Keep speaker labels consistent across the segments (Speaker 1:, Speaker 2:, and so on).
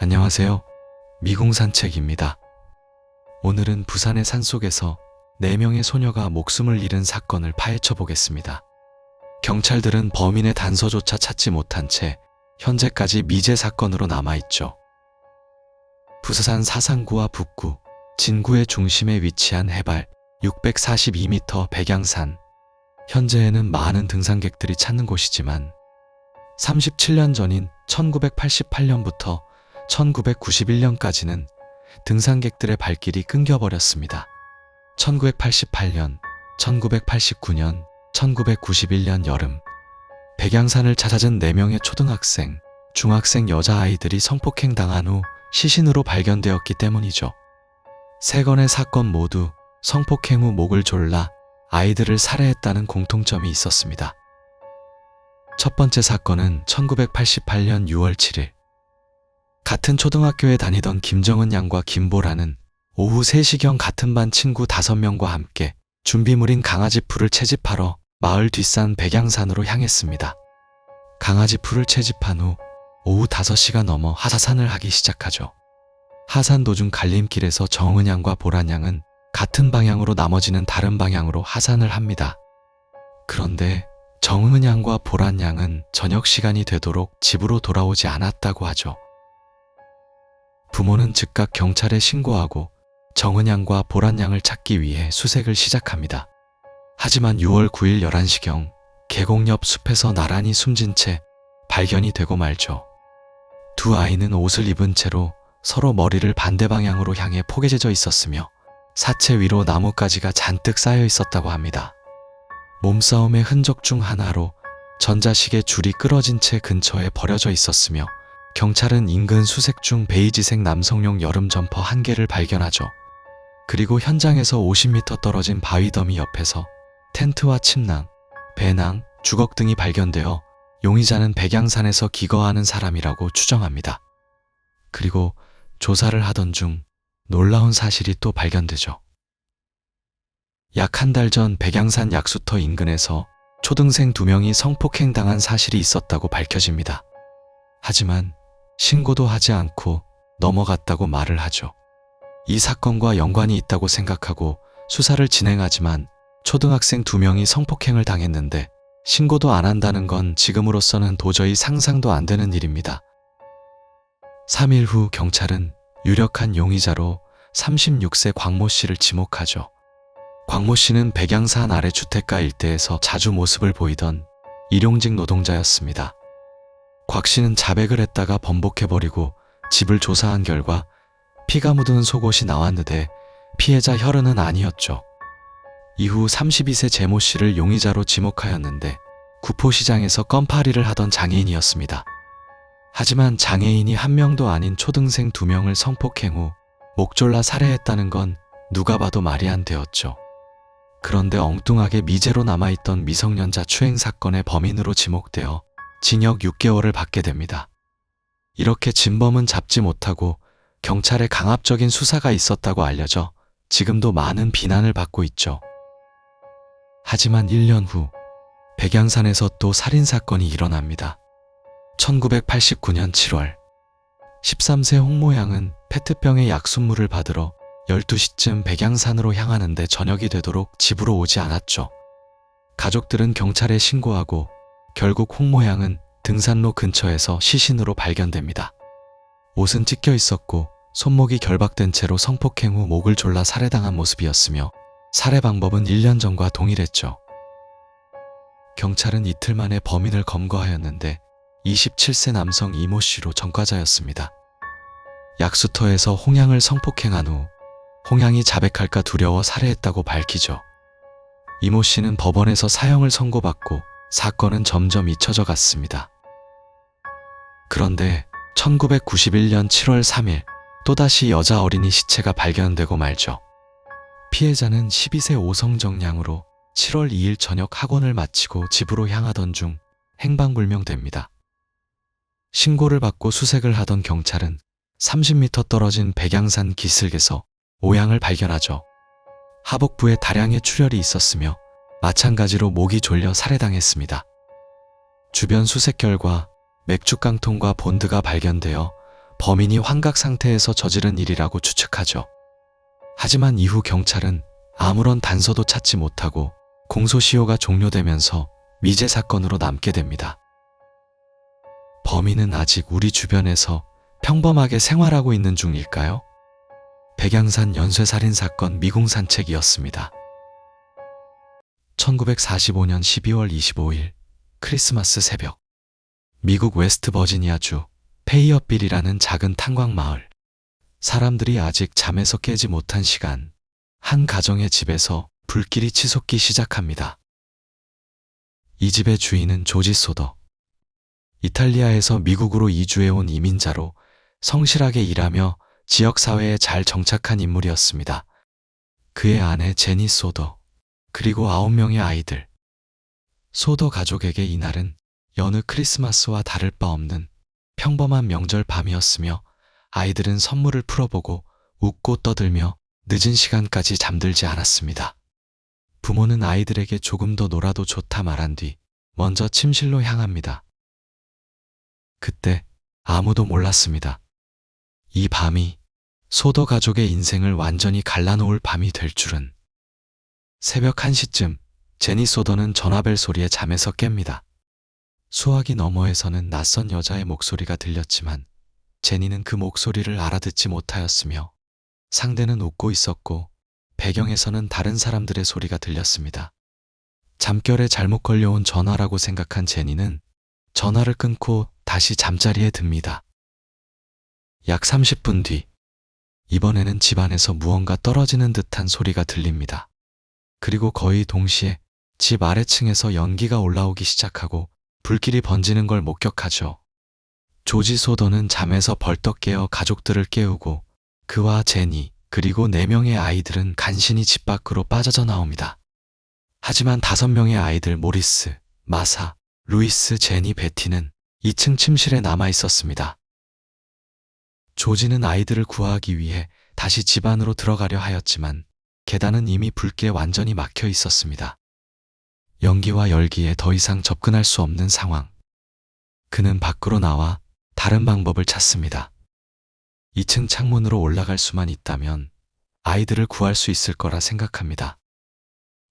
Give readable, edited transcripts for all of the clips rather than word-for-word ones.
Speaker 1: 안녕하세요. 미궁산책입니다. 오늘은 부산의 산속에서 4명의 소녀가 목숨을 잃은 사건을 파헤쳐 보겠습니다. 경찰들은 범인의 단서조차 찾지 못한 채 현재까지 미제 사건으로 남아있죠. 부산 사상구와 북구, 진구의 중심에 위치한 해발 642m 백양산. 현재에는 많은 등산객들이 찾는 곳이지만 37년 전인 1988년부터 1991년까지는 등산객들의 발길이 끊겨버렸습니다. 1988년, 1989년, 1991년 여름, 백양산을 찾아든 4명의 초등학생, 중학생 여자아이들이 성폭행 당한 후 시신으로 발견되었기 때문이죠. 3건의 사건 모두 성폭행 후 목을 졸라 아이들을 살해했다는 공통점이 있었습니다. 첫 번째 사건은 1988년 6월 7일. 같은 초등학교에 다니던 김정은 양과 김보라는 오후 3시경 같은 반 친구 5명과 함께 준비물인 강아지 풀을 채집하러 마을 뒷산 백양산으로 향했습니다. 강아지 풀을 채집한 후 오후 5시가 넘어 하산을 하기 시작하죠. 하산 도중 갈림길에서 정은 양과 보란 양은 같은 방향으로 나머지는 다른 방향으로 하산을 합니다. 그런데 정은 양과 보란 양은 저녁 시간이 되도록 집으로 돌아오지 않았다고 하죠. 부모는 즉각 경찰에 신고하고 정은 양과 보란 양을 찾기 위해 수색을 시작합니다. 하지만 6월 9일 11시경 계곡 옆 숲에서 나란히 숨진 채 발견이 되고 말죠. 두 아이는 옷을 입은 채로 서로 머리를 반대 방향으로 향해 포개져져 있었으며 사체 위로 나뭇가지가 잔뜩 쌓여 있었다고 합니다. 몸싸움의 흔적 중 하나로 전자식의 줄이 끊어진 채 근처에 버려져 있었으며 경찰은 인근 수색 중 베이지색 남성용 여름 점퍼 1개를 발견하죠. 그리고 현장에서 50m 떨어진 바위 더미 옆에서 텐트와 침낭, 배낭, 주걱 등이 발견되어 용의자는 백양산에서 기거하는 사람이라고 추정합니다. 그리고 조사를 하던 중 놀라운 사실이 또 발견되죠. 약 한 달 전 백양산 약수터 인근에서 초등생 2명이 성폭행 당한 사실이 있었다고 밝혀집니다. 하지만 신고도 하지 않고 넘어갔다고 말을 하죠. 이 사건과 연관이 있다고 생각하고 수사를 진행하지만 초등학생 2명이 성폭행을 당했는데 신고도 안 한다는 건 지금으로서는 도저히 상상도 안 되는 일입니다. 3일 후 경찰은 유력한 용의자로 36세 광모 씨를 지목하죠. 광모 씨는 백양산 아래 주택가 일대에서 자주 모습을 보이던 일용직 노동자였습니다. 곽 씨는 자백을 했다가 번복해버리고 집을 조사한 결과 피가 묻은 속옷이 나왔는데 피해자 혈흔은 아니었죠. 이후 32세 제모 씨를 용의자로 지목하였는데 구포시장에서 껌파리를 하던 장애인이었습니다. 하지만 장애인이 한 명도 아닌 초등생 2명을 성폭행 후 목졸라 살해했다는 건 누가 봐도 말이 안 되었죠. 그런데 엉뚱하게 미제로 남아있던 미성년자 추행 사건의 범인으로 지목되어 징역 6개월을 받게 됩니다. 이렇게 진범은 잡지 못하고 경찰의 강압적인 수사가 있었다고 알려져 지금도 많은 비난을 받고 있죠. 하지만 1년 후 백양산에서 또 살인사건이 일어납니다. 1989년 7월 13세 홍모 양은 페트병의 약수물을 받으러 12시쯤 백양산으로 향하는데 저녁이 되도록 집으로 오지 않았죠. 가족들은 경찰에 신고하고 결국 홍모 양은 등산로 근처에서 시신으로 발견됩니다. 옷은 찢겨 있었고 손목이 결박된 채로 성폭행 후 목을 졸라 살해당한 모습이었으며 살해 방법은 1년 전과 동일했죠. 경찰은 이틀 만에 범인을 검거하였는데 27세 남성 이모 씨로 전과자였습니다. 약수터에서 홍양을 성폭행한 후 홍양이 자백할까 두려워 살해했다고 밝히죠. 이모 씨는 법원에서 사형을 선고받고 사건은 점점 잊혀져 갔습니다. 그런데 1991년 7월 3일 또다시 여자 어린이 시체가 발견되고 말죠. 피해자는 12세 오성정 양으로 7월 2일 저녁 학원을 마치고 집으로 향하던 중 행방불명됩니다. 신고를 받고 수색을 하던 경찰은 30m 떨어진 백양산 기슭에서 오양을 발견하죠. 하복부에 다량의 출혈이 있었으며 마찬가지로 목이 졸려 살해당했습니다. 주변 수색 결과 맥주깡통과 본드가 발견되어 범인이 환각 상태에서 저지른 일이라고 추측하죠. 하지만 이후 경찰은 아무런 단서도 찾지 못하고 공소시효가 종료되면서 미제 사건으로 남게 됩니다. 범인은 아직 우리 주변에서 평범하게 생활하고 있는 중일까요? 백양산 연쇄살인 사건 미궁산책이었습니다. 1945년 12월 25일 크리스마스 새벽, 미국 웨스트버지니아주 페이어빌이라는 작은 탄광 마을. 사람들이 아직 잠에서 깨지 못한 시간, 한 가정의 집에서 불길이 치솟기 시작합니다. 이 집의 주인은 조지 소더. 이탈리아에서 미국으로 이주해온 이민자로 성실하게 일하며 지역사회에 잘 정착한 인물이었습니다. 그의 아내 제니 소더, 그리고 9명의 아이들. 소더 가족에게 이날은 여느 크리스마스와 다를 바 없는 평범한 명절 밤이었으며 아이들은 선물을 풀어보고 웃고 떠들며 늦은 시간까지 잠들지 않았습니다. 부모는 아이들에게 조금 더 놀아도 좋다 말한 뒤 먼저 침실로 향합니다. 그때 아무도 몰랐습니다. 이 밤이 소더 가족의 인생을 완전히 갈라놓을 밤이 될 줄은. 새벽 1시쯤 제니 소더는 전화벨 소리에 잠에서 깹니다. 수화기 너머에서는 낯선 여자의 목소리가 들렸지만 제니는 그 목소리를 알아듣지 못하였으며 상대는 웃고 있었고 배경에서는 다른 사람들의 소리가 들렸습니다. 잠결에 잘못 걸려온 전화라고 생각한 제니는 전화를 끊고 다시 잠자리에 듭니다. 약 30분 뒤, 이번에는 집안에서 무언가 떨어지는 듯한 소리가 들립니다. 그리고 거의 동시에 집 아래층에서 연기가 올라오기 시작하고 불길이 번지는 걸 목격하죠. 조지 소더는 잠에서 벌떡 깨어 가족들을 깨우고 그와 제니 그리고 4명의 아이들은 간신히 집 밖으로 빠져져 나옵니다. 하지만 5명의 아이들 모리스, 마사, 루이스, 제니, 베티는 2층 침실에 남아 있었습니다. 조지는 아이들을 구하기 위해 다시 집 안으로 들어가려 하였지만 계단은 이미 불길에 완전히 막혀 있었습니다. 연기와 열기에 더 이상 접근할 수 없는 상황. 그는 밖으로 나와 다른 방법을 찾습니다. 2층 창문으로 올라갈 수만 있다면 아이들을 구할 수 있을 거라 생각합니다.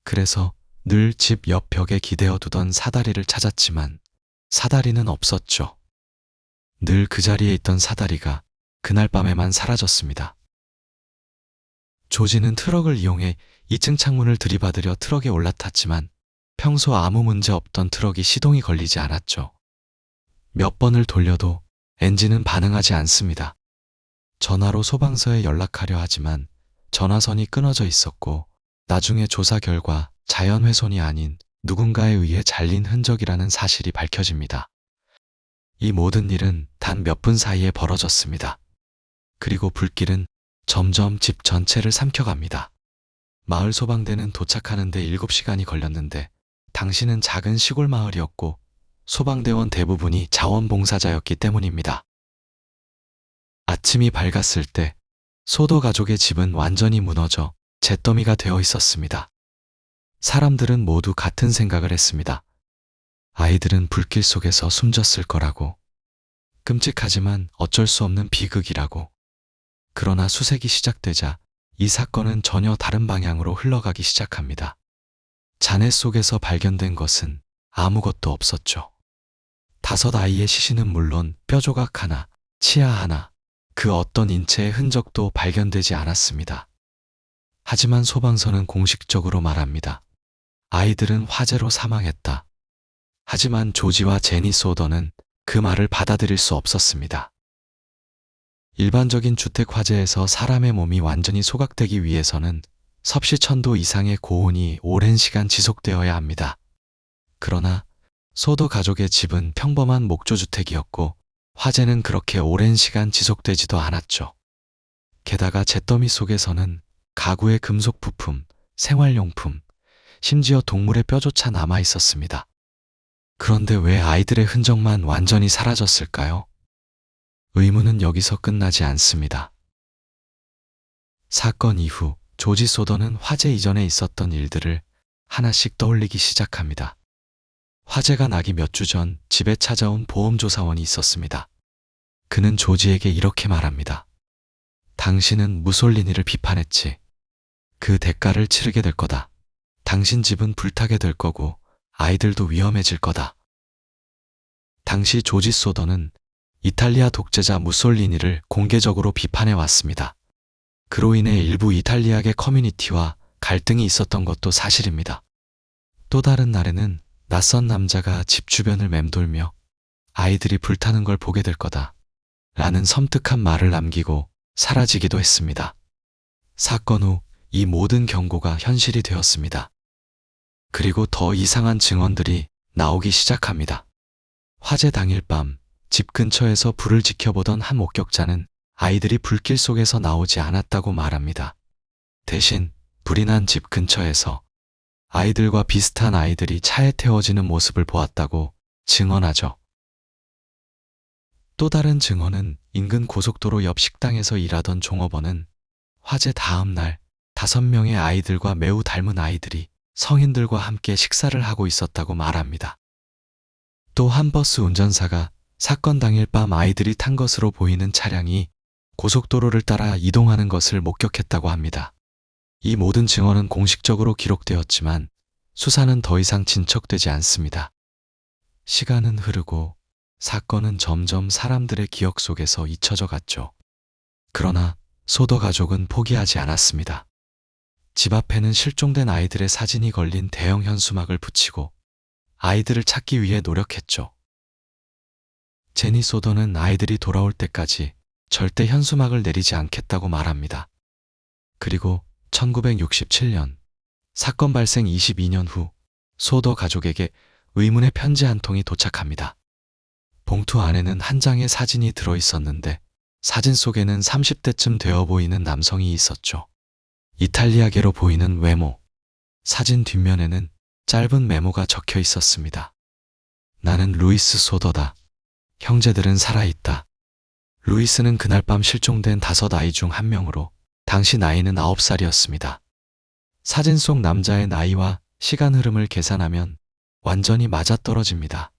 Speaker 1: 그래서 늘 집 옆 벽에 기대어 두던 사다리를 찾았지만 사다리는 없었죠. 늘 그 자리에 있던 사다리가 그날 밤에만 사라졌습니다. 조지는 트럭을 이용해 2층 창문을 들이받으려 트럭에 올라탔지만 평소 아무 문제 없던 트럭이 시동이 걸리지 않았죠. 몇 번을 돌려도 엔진은 반응하지 않습니다. 전화로 소방서에 연락하려 하지만 전화선이 끊어져 있었고 나중에 조사 결과 자연훼손이 아닌 누군가에 의해 잘린 흔적이라는 사실이 밝혀집니다. 이 모든 일은 단 몇 분 사이에 벌어졌습니다. 그리고 불길은 점점 집 전체를 삼켜갑니다. 마을 소방대는 도착하는데 7시간이 걸렸는데 당시는 작은 시골 마을이었고 소방대원 대부분이 자원봉사자였기 때문입니다. 아침이 밝았을 때 소더 가족의 집은 완전히 무너져 잿더미가 되어 있었습니다. 사람들은 모두 같은 생각을 했습니다. 아이들은 불길 속에서 숨졌을 거라고. 끔찍하지만 어쩔 수 없는 비극이라고. 그러나 수색이 시작되자 이 사건은 전혀 다른 방향으로 흘러가기 시작합니다. 잔해 속에서 발견된 것은 아무것도 없었죠. 5 아이의 시신은 물론 뼈조각 하나, 치아 하나, 그 어떤 인체의 흔적도 발견되지 않았습니다. 하지만 소방서는 공식적으로 말합니다. 아이들은 화재로 사망했다. 하지만 조지와 제니 소더는 그 말을 받아들일 수 없었습니다. 일반적인 주택 화재에서 사람의 몸이 완전히 소각되기 위해서는 섭씨 1000도 이상의 고온이 오랜 시간 지속되어야 합니다. 그러나 소더 가족의 집은 평범한 목조주택이었고 화재는 그렇게 오랜 시간 지속되지도 않았죠. 게다가 잿더미 속에서는 가구의 금속 부품, 생활용품, 심지어 동물의 뼈조차 남아 있었습니다. 그런데 왜 아이들의 흔적만 완전히 사라졌을까요? 의문은 여기서 끝나지 않습니다. 사건 이후 조지 소더는 화재 이전에 있었던 일들을 하나씩 떠올리기 시작합니다. 화재가 나기 몇 주 전 집에 찾아온 보험조사원이 있었습니다. 그는 조지에게 이렇게 말합니다. 당신은 무솔리니를 비판했지. 그 대가를 치르게 될 거다. 당신 집은 불타게 될 거고 아이들도 위험해질 거다. 당시 조지 소더는 이탈리아 독재자 무솔리니를 공개적으로 비판해 왔습니다. 그로 인해 일부 이탈리아계 커뮤니티와 갈등이 있었던 것도 사실입니다. 또 다른 날에는 낯선 남자가 집 주변을 맴돌며 아이들이 불타는 걸 보게 될 거다 라는 섬뜩한 말을 남기고 사라지기도 했습니다. 사건 후 이 모든 경고가 현실이 되었습니다. 그리고 더 이상한 증언들이 나오기 시작합니다. 화재 당일 밤 집 근처에서 불을 지켜보던 한 목격자는 아이들이 불길 속에서 나오지 않았다고 말합니다. 대신 불이 난 집 근처에서 아이들과 비슷한 아이들이 차에 태워지는 모습을 보았다고 증언하죠. 또 다른 증언은 인근 고속도로 옆 식당에서 일하던 종업원은 화재 다음 날 5명의 아이들과 매우 닮은 아이들이 성인들과 함께 식사를 하고 있었다고 말합니다. 또 한 버스 운전사가 사건 당일 밤 아이들이 탄 것으로 보이는 차량이 고속도로를 따라 이동하는 것을 목격했다고 합니다. 이 모든 증언은 공식적으로 기록되었지만 수사는 더 이상 진척되지 않습니다. 시간은 흐르고 사건은 점점 사람들의 기억 속에서 잊혀져 갔죠. 그러나 소더 가족은 포기하지 않았습니다. 집 앞에는 실종된 아이들의 사진이 걸린 대형 현수막을 붙이고 아이들을 찾기 위해 노력했죠. 제니 소더는 아이들이 돌아올 때까지 절대 현수막을 내리지 않겠다고 말합니다. 그리고 1967년 사건 발생 22년 후 소더 가족에게 의문의 편지 한 통이 도착합니다. 봉투 안에는 한 장의 사진이 들어 있었는데 사진 속에는 30대쯤 되어 보이는 남성이 있었죠. 이탈리아계로 보이는 외모. 사진 뒷면에는 짧은 메모가 적혀 있었습니다. 나는 루이스 소더다. 형제들은 살아있다. 루이스는 그날 밤 실종된 5 아이 중 한 명으로 당시 나이는 9살이었습니다. 사진 속 남자의 나이와 시간 흐름을 계산하면 완전히 맞아떨어집니다.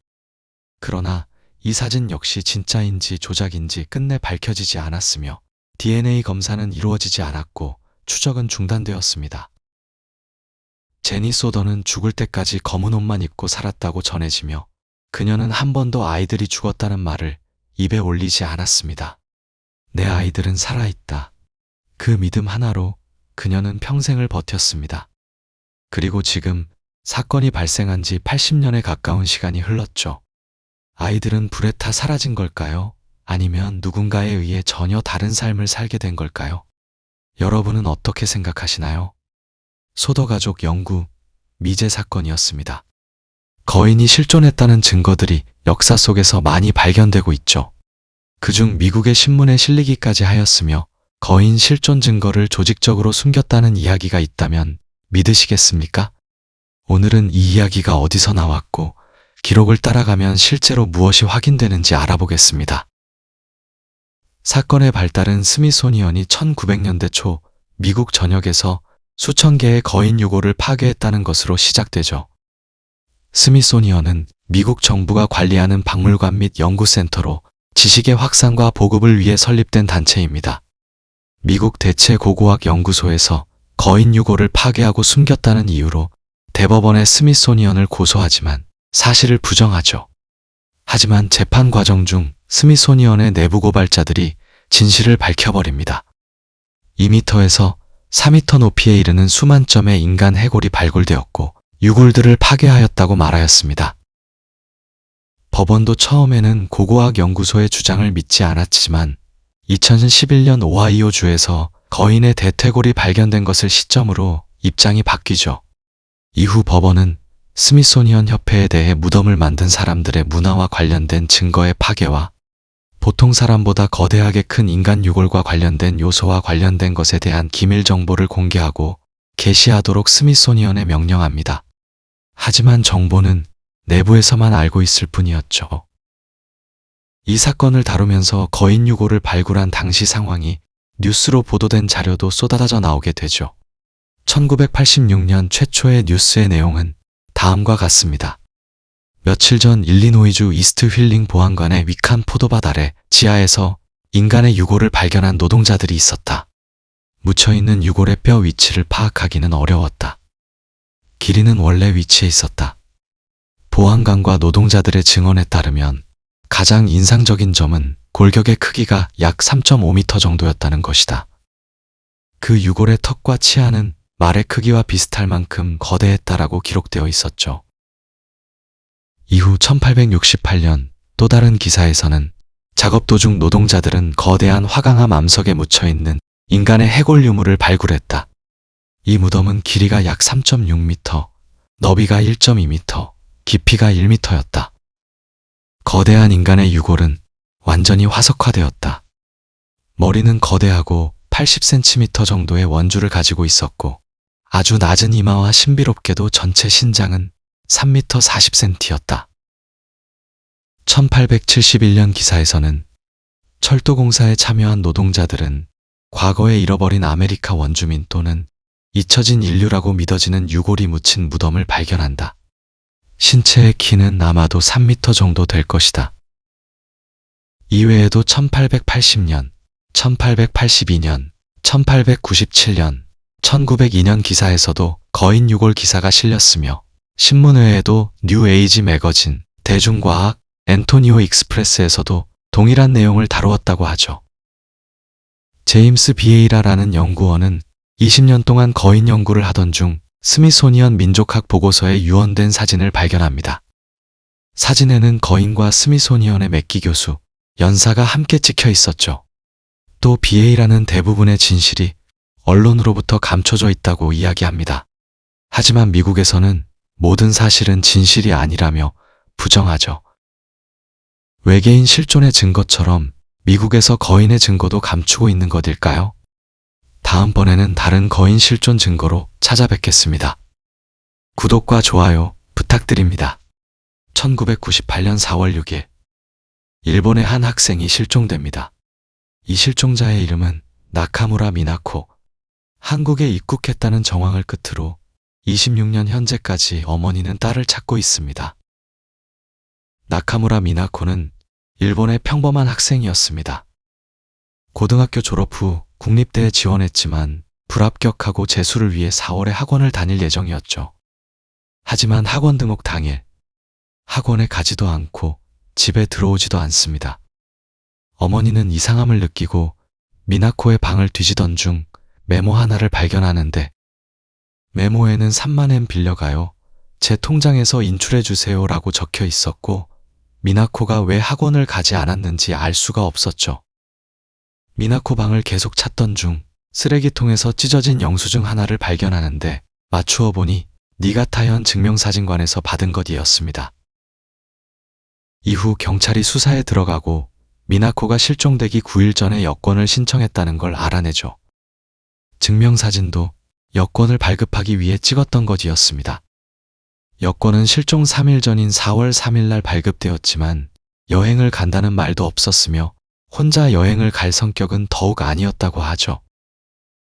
Speaker 1: 그러나 이 사진 역시 진짜인지 조작인지 끝내 밝혀지지 않았으며 DNA 검사는 이루어지지 않았고 추적은 중단되었습니다. 제니 소더는 죽을 때까지 검은 옷만 입고 살았다고 전해지며 그녀는 한 번도 아이들이 죽었다는 말을 입에 올리지 않았습니다. 내 아이들은 살아있다. 그 믿음 하나로 그녀는 평생을 버텼습니다. 그리고 지금 사건이 발생한 지 80년에 가까운 시간이 흘렀죠. 아이들은 불에 타 사라진 걸까요? 아니면 누군가에 의해 전혀 다른 삶을 살게 된 걸까요? 여러분은 어떻게 생각하시나요? 소더 가족 영구 미제 사건이었습니다. 거인이 실존했다는 증거들이 역사 속에서 많이 발견되고 있죠. 그중 미국의 신문에 실리기까지 하였으며 거인 실존 증거를 조직적으로 숨겼다는 이야기가 있다면 믿으시겠습니까? 오늘은 이 이야기가 어디서 나왔고 기록을 따라가면 실제로 무엇이 확인되는지 알아보겠습니다. 사건의 발달은 스미소니언이 1900년대 초 미국 전역에서 수천 개의 거인 유골을 파괴했다는 것으로 시작되죠. 스미소니언은 미국 정부가 관리하는 박물관 및 연구센터로 지식의 확산과 보급을 위해 설립된 단체입니다. 미국 대체고고학 연구소에서 거인 유골을 파괴하고 숨겼다는 이유로 대법원에 스미소니언을 고소하지만 사실을 부정하죠. 하지만 재판 과정 중 스미소니언의 내부 고발자들이 진실을 밝혀버립니다. 2m에서 4m 높이에 이르는 수만 점의 인간 해골이 발굴되었고 유골들을 파괴하였다고 말하였습니다. 법원도 처음에는 고고학 연구소의 주장을 믿지 않았지만 2011년 오하이오주에서 거인의 대퇴골이 발견된 것을 시점으로 입장이 바뀌죠. 이후 법원은 스미소니언 협회에 대해 무덤을 만든 사람들의 문화와 관련된 증거의 파괴와 보통 사람보다 거대하게 큰 인간 유골과 관련된 요소와 관련된 것에 대한 기밀 정보를 공개하고 게시하도록 스미소니언에 명령합니다. 하지만 정보는 내부에서만 알고 있을 뿐이었죠. 이 사건을 다루면서 거인 유골을 발굴한 당시 상황이 뉴스로 보도된 자료도 쏟아져 나오게 되죠. 1986년 최초의 뉴스의 내용은 다음과 같습니다. 며칠 전 일리노이주 이스트 휠링 보안관의 위칸 포도밭 아래 지하에서 인간의 유골을 발견한 노동자들이 있었다. 묻혀있는 유골의 뼈 위치를 파악하기는 어려웠다. 길이는 원래 위치에 있었다. 보안관과 노동자들의 증언에 따르면 가장 인상적인 점은 골격의 크기가 약 3.5m 정도였다는 것이다. 그 유골의 턱과 치아는 말의 크기와 비슷할 만큼 거대했다라고 기록되어 있었죠. 이후 1868년 또 다른 기사에서는 작업 도중 노동자들은 거대한 화강암 암석에 묻혀있는 인간의 해골 유물을 발굴했다. 이 무덤은 길이가 약 3.6m, 너비가 1.2m, 깊이가 1m였다. 거대한 인간의 유골은 완전히 화석화되었다. 머리는 거대하고 80cm 정도의 원주를 가지고 있었고 아주 낮은 이마와 신비롭게도 전체 신장은 3m 40cm였다. 1871년 기사에서는 철도공사에 참여한 노동자들은 과거에 잃어버린 아메리카 원주민 또는 잊혀진 인류라고 믿어지는 유골이 묻힌 무덤을 발견한다. 신체의 키는 아마도 3m 정도 될 것이다. 이외에도 1880년, 1882년, 1897년, 1902년 기사에서도 거인 유골 기사가 실렸으며 신문 외에도 뉴 에이지 매거진, 대중과학, 앤토니오 익스프레스에서도 동일한 내용을 다루었다고 하죠. 제임스 비에이라라는 연구원은 20년 동안 거인 연구를 하던 중 스미소니언 민족학 보고서에 유언된 사진을 발견합니다. 사진에는 거인과 스미소니언의 맥기 교수, 연사가 함께 찍혀 있었죠. 또 비에이라는 대부분의 진실이 언론으로부터 감춰져 있다고 이야기합니다. 하지만 미국에서는 모든 사실은 진실이 아니라며 부정하죠. 외계인 실존의 증거처럼 미국에서 거인의 증거도 감추고 있는 것일까요? 다음번에는 다른 거인 실존 증거로 찾아뵙겠습니다. 구독과 좋아요 부탁드립니다. 1998년 4월 6일 일본의 한 학생이 실종됩니다. 이 실종자의 이름은 나카무라 미나코. 한국에 입국했다는 정황을 끝으로 26년 현재까지 어머니는 딸을 찾고 있습니다. 나카무라 미나코는 일본의 평범한 학생이었습니다. 고등학교 졸업 후 국립대에 지원했지만 불합격하고 재수를 위해 4월에 학원을 다닐 예정이었죠. 하지만 학원 등록 당일 학원에 가지도 않고 집에 들어오지도 않습니다. 어머니는 이상함을 느끼고 미나코의 방을 뒤지던 중 메모 하나를 발견하는데 메모에는 3만 엔 빌려가요. 제 통장에서 인출해 주세요 라고 적혀 있었고 미나코가 왜 학원을 가지 않았는지 알 수가 없었죠. 미나코 방을 계속 찾던 중 쓰레기통에서 찢어진 영수증 하나를 발견하는데 맞추어 보니 니가타현 증명사진관에서 받은 것이었습니다. 이후 경찰이 수사에 들어가고 미나코가 실종되기 9일 전에 여권을 신청했다는 걸 알아내죠. 증명사진도 여권을 발급하기 위해 찍었던 것이었습니다. 여권은 실종 3일 전인 4월 3일 날 발급되었지만 여행을 간다는 말도 없었으며 혼자 여행을 갈 성격은 더욱 아니었다고 하죠.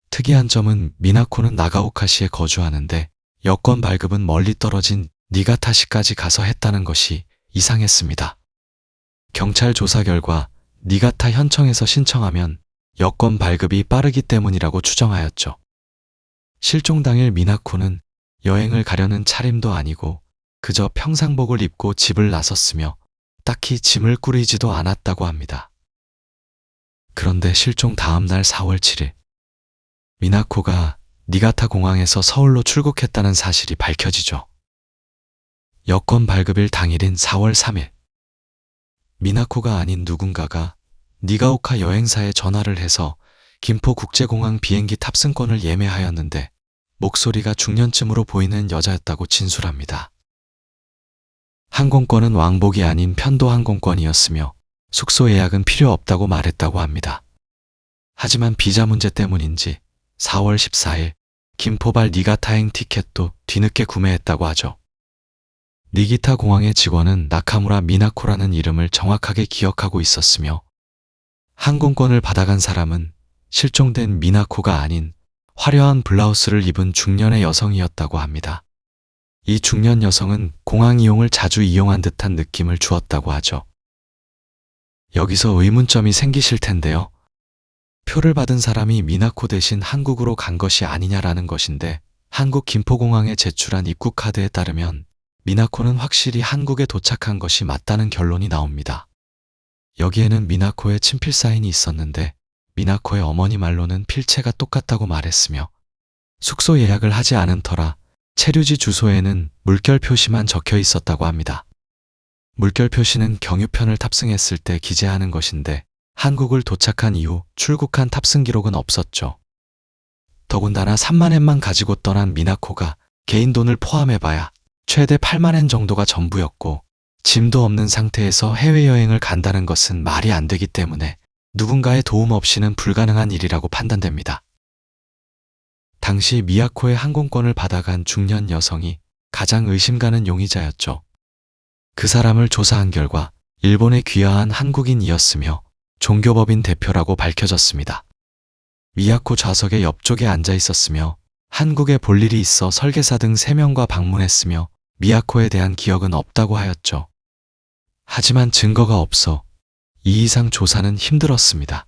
Speaker 1: 특이한 점은 미나코는 나가오카시에 거주하는데 여권 발급은 멀리 떨어진 니가타시까지 가서 했다는 것이 이상했습니다. 경찰 조사 결과 니가타 현청에서 신청하면 여권 발급이 빠르기 때문이라고 추정하였죠. 실종 당일 미나코는 여행을 가려는 차림도 아니고 그저 평상복을 입고 집을 나섰으며 딱히 짐을 꾸리지도 않았다고 합니다. 그런데 실종 다음 날 4월 7일 미나코가 니가타 공항에서 서울로 출국했다는 사실이 밝혀지죠. 여권 발급일 당일인 4월 3일 미나코가 아닌 누군가가 니가오카 여행사에 전화를 해서 김포국제공항 비행기 탑승권을 예매하였는데 목소리가 중년쯤으로 보이는 여자였다고 진술합니다. 항공권은 왕복이 아닌 편도 항공권이었으며 숙소 예약은 필요 없다고 말했다고 합니다. 하지만 비자 문제 때문인지 4월 14일 김포발 니가타행 티켓도 뒤늦게 구매했다고 하죠. 니기타 공항의 직원은 나카무라 미나코라는 이름을 정확하게 기억하고 있었으며 항공권을 받아간 사람은 실종된 미나코가 아닌 화려한 블라우스를 입은 중년의 여성이었다고 합니다. 이 중년 여성은 공항 이용을 자주 이용한 듯한 느낌을 주었다고 하죠. 여기서 의문점이 생기실 텐데요. 표를 받은 사람이 미나코 대신 한국으로 간 것이 아니냐라는 것인데, 한국 김포공항에 제출한 입국카드에 따르면 미나코는 확실히 한국에 도착한 것이 맞다는 결론이 나옵니다. 여기에는 미나코의 친필 사인이 있었는데, 미나코의 어머니 말로는 필체가 똑같다고 말했으며, 숙소 예약을 하지 않은 터라 체류지 주소에는 물결 표시만 적혀 있었다고 합니다. 물결 표시는 경유편을 탑승했을 때 기재하는 것인데, 한국을 도착한 이후 출국한 탑승 기록은 없었죠. 더군다나 3만 엔만 가지고 떠난 미나코가 개인 돈을 포함해봐야 최대 8만 엔 정도가 전부였고, 짐도 없는 상태에서 해외여행을 간다는 것은 말이 안 되기 때문에 누군가의 도움 없이는 불가능한 일이라고 판단됩니다. 당시 미야코의 항공권을 받아간 중년 여성이 가장 의심가는 용의자였죠. 그 사람을 조사한 결과 일본에 귀화한 한국인이었으며 종교법인 대표라고 밝혀졌습니다. 미야코 좌석의 옆쪽에 앉아 있었으며 한국에 볼 일이 있어 설계사 등 3명과 방문했으며 미야코에 대한 기억은 없다고 하였죠. 하지만 증거가 없어 이 이상 조사는 힘들었습니다.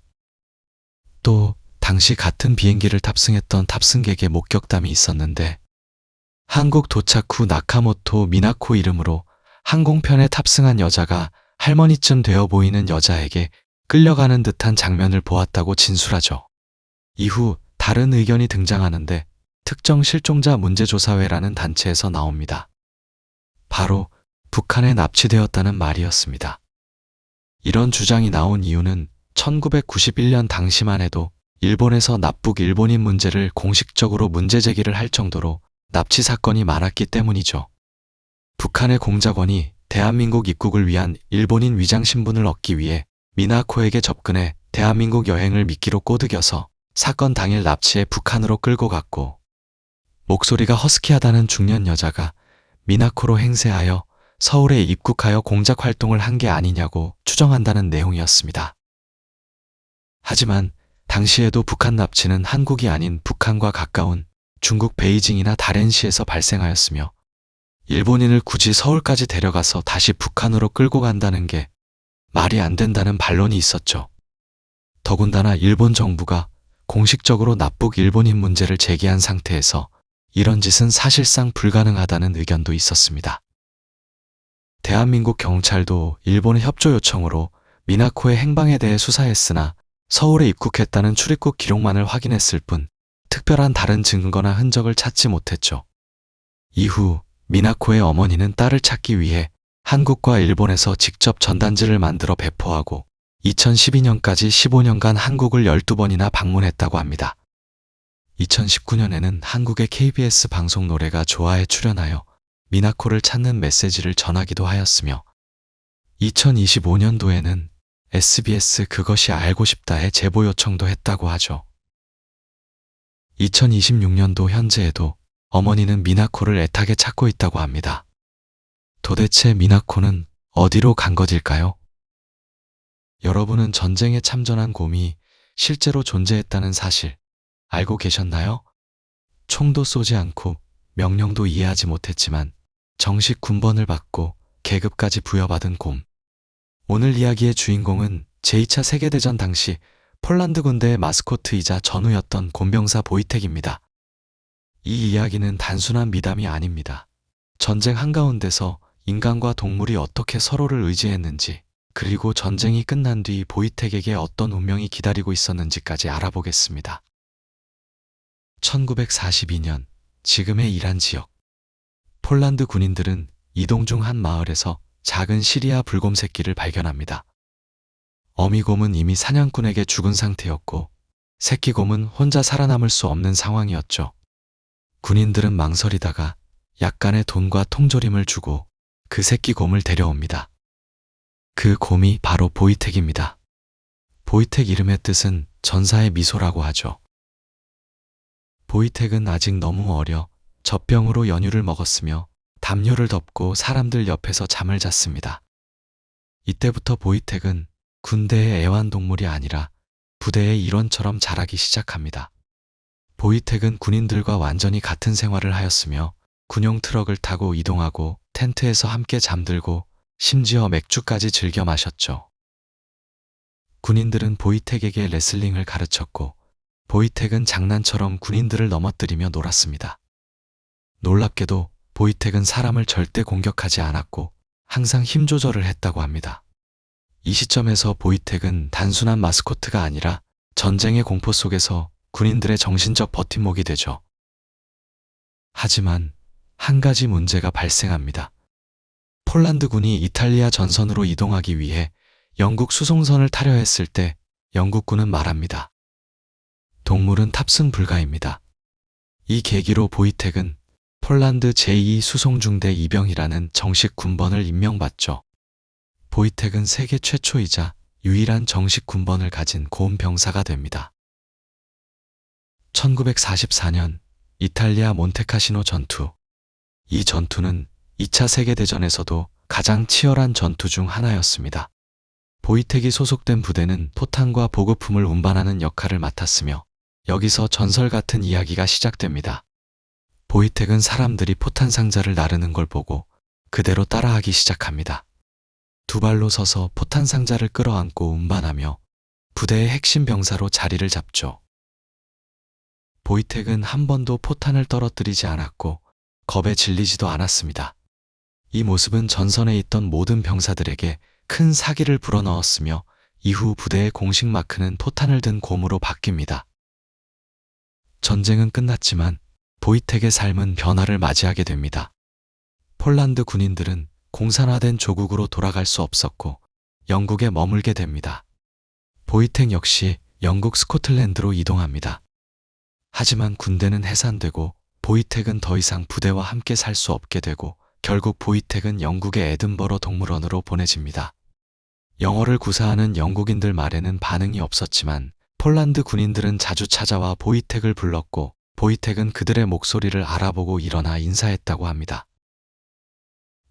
Speaker 1: 또 당시 같은 비행기를 탑승했던 탑승객의 목격담이 있었는데, 한국 도착 후 나카모토 미나코 이름으로 항공편에 탑승한 여자가 할머니쯤 되어 보이는 여자에게 끌려가는 듯한 장면을 보았다고 진술하죠. 이후 다른 의견이 등장하는데 특정 실종자 문제조사회라는 단체에서 나옵니다. 바로 북한에 납치되었다는 말이었습니다. 이런 주장이 나온 이유는 1991년 당시만 해도 일본에서 납북 일본인 문제를 공식적으로 문제 제기를 할 정도로 납치 사건이 많았기 때문이죠. 북한의 공작원이 대한민국 입국을 위한 일본인 위장 신분을 얻기 위해 미나코에게 접근해 대한민국 여행을 미끼로 꼬드겨서 사건 당일 납치해 북한으로 끌고 갔고, 목소리가 허스키하다는 중년 여자가 미나코로 행세하여 서울에 입국하여 공작 활동을 한 게 아니냐고 추정한다는 내용이었습니다. 하지만 당시에도 북한 납치는 한국이 아닌 북한과 가까운 중국 베이징이나 다롄시에서 발생하였으며, 일본인을 굳이 서울까지 데려가서 다시 북한으로 끌고 간다는 게 말이 안 된다는 반론이 있었죠. 더군다나 일본 정부가 공식적으로 납북 일본인 문제를 제기한 상태에서 이런 짓은 사실상 불가능하다는 의견도 있었습니다. 대한민국 경찰도 일본의 협조 요청으로 미나코의 행방에 대해 수사했으나 서울에 입국했다는 출입국 기록만을 확인했을 뿐 특별한 다른 증거나 흔적을 찾지 못했죠. 이후 미나코의 어머니는 딸을 찾기 위해 한국과 일본에서 직접 전단지를 만들어 배포하고 2012년까지 15년간 한국을 12번이나 방문했다고 합니다. 2019년에는 한국의 KBS 방송 노래가 좋아에 출연하여 미나코를 찾는 메시지를 전하기도 하였으며, 2025년도에는 SBS 그것이 알고 싶다에 제보 요청도 했다고 하죠. 2026년도 현재에도 어머니는 미나코를 애타게 찾고 있다고 합니다. 도대체 미나코는 어디로 간 것일까요? 여러분은 전쟁에 참전한 곰이 실제로 존재했다는 사실 알고 계셨나요? 총도 쏘지 않고 명령도 이해하지 못했지만 정식 군번을 받고 계급까지 부여받은 곰. 오늘 이야기의 주인공은 제2차 세계대전 당시 폴란드 군대의 마스코트이자 전우였던 곰병사 보이텍입니다. 이 이야기는 단순한 미담이 아닙니다. 전쟁 한가운데서 인간과 동물이 어떻게 서로를 의지했는지, 그리고 전쟁이 끝난 뒤 보이텍에게 어떤 운명이 기다리고 있었는지까지 알아보겠습니다. 1942년, 지금의 이란 지역. 폴란드 군인들은 이동 중 한 마을에서 작은 시리아 불곰 새끼를 발견합니다. 어미곰은 이미 사냥꾼에게 죽은 상태였고, 새끼곰은 혼자 살아남을 수 없는 상황이었죠. 군인들은 망설이다가 약간의 돈과 통조림을 주고 그 새끼 곰을 데려옵니다. 그 곰이 바로 보이텍입니다. 보이텍 이름의 뜻은 전사의 미소라고 하죠. 보이텍은 아직 너무 어려 젖병으로 연유를 먹었으며 담요를 덮고 사람들 옆에서 잠을 잤습니다. 이때부터 보이텍은 군대의 애완동물이 아니라 부대의 일원처럼 자라기 시작합니다. 보이텍은 군인들과 완전히 같은 생활을 하였으며 군용 트럭을 타고 이동하고 텐트에서 함께 잠들고 심지어 맥주까지 즐겨 마셨죠. 군인들은 보이택에게 레슬링을 가르쳤고 보이택은 장난처럼 군인들을 넘어뜨리며 놀았습니다. 놀랍게도 보이택은 사람을 절대 공격하지 않았고 항상 힘 조절을 했다고 합니다. 이 시점에서 보이택은 단순한 마스코트가 아니라 전쟁의 공포 속에서 군인들의 정신적 버팀목이 되죠. 하지만 한 가지 문제가 발생합니다. 폴란드군이 이탈리아 전선으로 이동하기 위해 영국 수송선을 타려 했을 때 영국군은 말합니다. 동물은 탑승 불가입니다. 이 계기로 보이택은 폴란드 제2 수송중대 이병이라는 정식 군번을 임명받죠. 보이택은 세계 최초이자 유일한 정식 군번을 가진 고은 병사가 됩니다. 1944년 이탈리아 몬테카시노 전투. 이 전투는 2차 세계대전에서도 가장 치열한 전투 중 하나였습니다. 보이택이 소속된 부대는 포탄과 보급품을 운반하는 역할을 맡았으며 여기서 전설 같은 이야기가 시작됩니다. 보이택은 사람들이 포탄 상자를 나르는 걸 보고 그대로 따라하기 시작합니다. 두 발로 서서 포탄 상자를 끌어안고 운반하며 부대의 핵심 병사로 자리를 잡죠. 보이택은 한 번도 포탄을 떨어뜨리지 않았고 겁에 질리지도 않았습니다. 이 모습은 전선에 있던 모든 병사들에게 큰 사기를 불어넣었으며 이후 부대의 공식 마크는 포탄을 든 곰으로 바뀝니다. 전쟁은 끝났지만 보이택의 삶은 변화를 맞이하게 됩니다. 폴란드 군인들은 공산화된 조국으로 돌아갈 수 없었고 영국에 머물게 됩니다. 보이택 역시 영국 스코틀랜드로 이동합니다. 하지만 군대는 해산되고 보이택은 더 이상 부대와 함께 살 수 없게 되고 결국 보이택은 영국의 에든버러 동물원으로 보내집니다. 영어를 구사하는 영국인들 말에는 반응이 없었지만 폴란드 군인들은 자주 찾아와 보이택을 불렀고 보이택은 그들의 목소리를 알아보고 일어나 인사했다고 합니다.